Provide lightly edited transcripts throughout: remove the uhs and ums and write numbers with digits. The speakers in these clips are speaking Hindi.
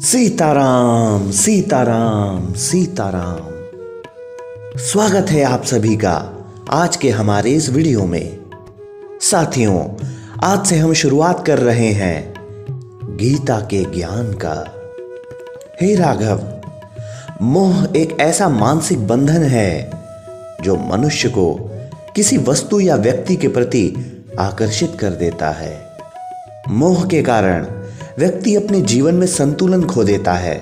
सीताराम सीताराम सीताराम। स्वागत है आप सभी का आज के हमारे इस वीडियो में। साथियों, आज से हम शुरुआत कर रहे हैं गीता के ज्ञान का। हे राघव, मोह एक ऐसा मानसिक बंधन है जो मनुष्य को किसी वस्तु या व्यक्ति के प्रति आकर्षित कर देता है। मोह के कारण व्यक्ति अपने जीवन में संतुलन खो देता है।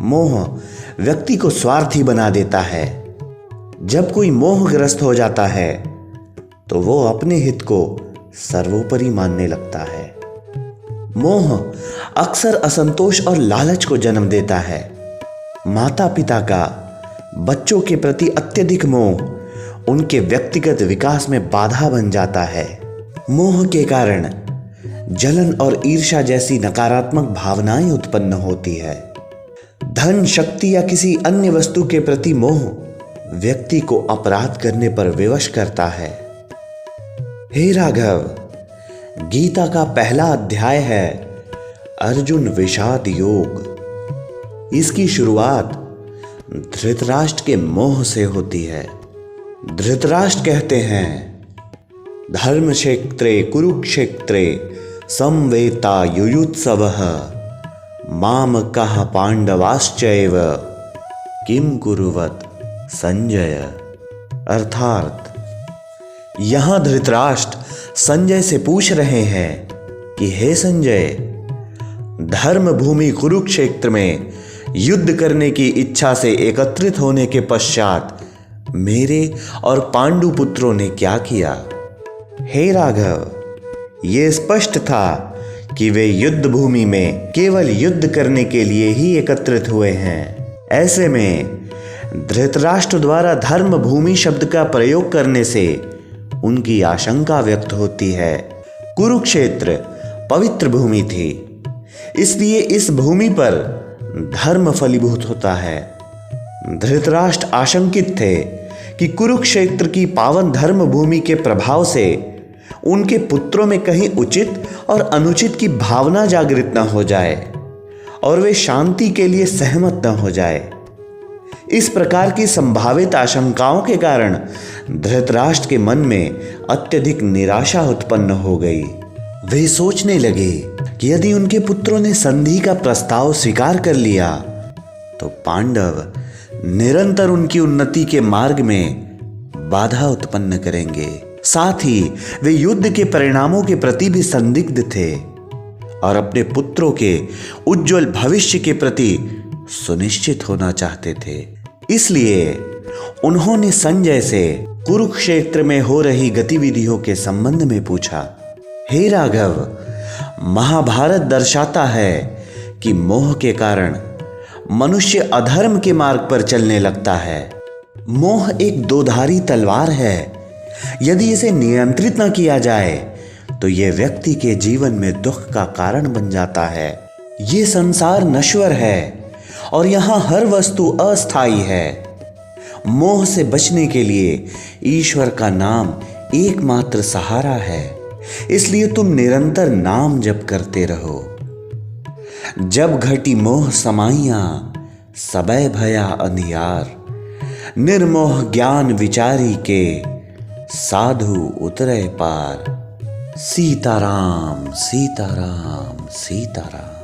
मोह व्यक्ति को स्वार्थी बना देता है। जब कोई मोहग्रस्त हो जाता है तो वो अपने हित को सर्वोपरि मानने लगता है। मोह अक्सर असंतोष और लालच को जन्म देता है। माता पिता का बच्चों के प्रति अत्यधिक मोह उनके व्यक्तिगत विकास में बाधा बन जाता है। मोह के कारण जलन और ईर्ष्या जैसी नकारात्मक भावनाएं उत्पन्न होती है। धन, शक्ति या किसी अन्य वस्तु के प्रति मोह व्यक्ति को अपराध करने पर विवश करता है। हे राघव, गीता का पहला अध्याय है अर्जुन विषाद योग। इसकी शुरुआत धृतराष्ट्र के मोह से होती है। धृतराष्ट्र कहते हैं, धर्मक्षेत्रे कुरुक्षेत्रे समवेता युयुत्सवः मामकः पांडवाश्चैव किम कुरुवत संजय। अर्थात यहां धृतराष्ट्र संजय से पूछ रहे हैं कि हे संजय, धर्म भूमि कुरुक्षेत्र में युद्ध करने की इच्छा से एकत्रित होने के पश्चात मेरे और पांडु पुत्रों ने क्या किया। हे राघव, ये स्पष्ट था कि वे युद्ध भूमि में केवल युद्ध करने के लिए ही एकत्रित हुए हैं। ऐसे में धृतराष्ट्र द्वारा धर्म भूमि शब्द का प्रयोग करने से उनकी आशंका व्यक्त होती है। कुरुक्षेत्र पवित्र भूमि थी, इसलिए इस भूमि पर धर्म फलीभूत होता है। धृतराष्ट्र आशंकित थे कि कुरुक्षेत्र की पावन धर्म भूमि के प्रभाव से उनके पुत्रों में कहीं उचित और अनुचित की भावना जागृत न हो जाए और वे शांति के लिए सहमत न हो जाए। इस प्रकार की संभावित आशंकाओं के कारण धृतराष्ट्र के मन में अत्यधिक निराशा उत्पन्न हो गई। वे सोचने लगे कि यदि उनके पुत्रों ने संधि का प्रस्ताव स्वीकार कर लिया तो पांडव निरंतर उनकी उन्नति के मार्ग में बाधा उत्पन्न करेंगे। साथ ही वे युद्ध के परिणामों के प्रति भी संदिग्ध थे और अपने पुत्रों के उज्जवल भविष्य के प्रति सुनिश्चित होना चाहते थे। इसलिए उन्होंने संजय से कुरुक्षेत्र में हो रही गतिविधियों के संबंध में पूछा। हे राघव, महाभारत दर्शाता है कि मोह के कारण मनुष्य अधर्म के मार्ग पर चलने लगता है। मोह एक दोधारी तलवार है। यदि इसे नियंत्रित न किया जाए तो यह व्यक्ति के जीवन में दुख का कारण बन जाता है। ये संसार नश्वर है और यहां हर वस्तु अस्थायी है। मोह से बचने के लिए ईश्वर का नाम एकमात्र सहारा है। इसलिए तुम निरंतर नाम जप करते रहो। जब घटी मोह समाइया सबय भया अंधियार, निर्मोह ज्ञान विचारी के साधु उतरे पार। सीताराम सीताराम सीताराम।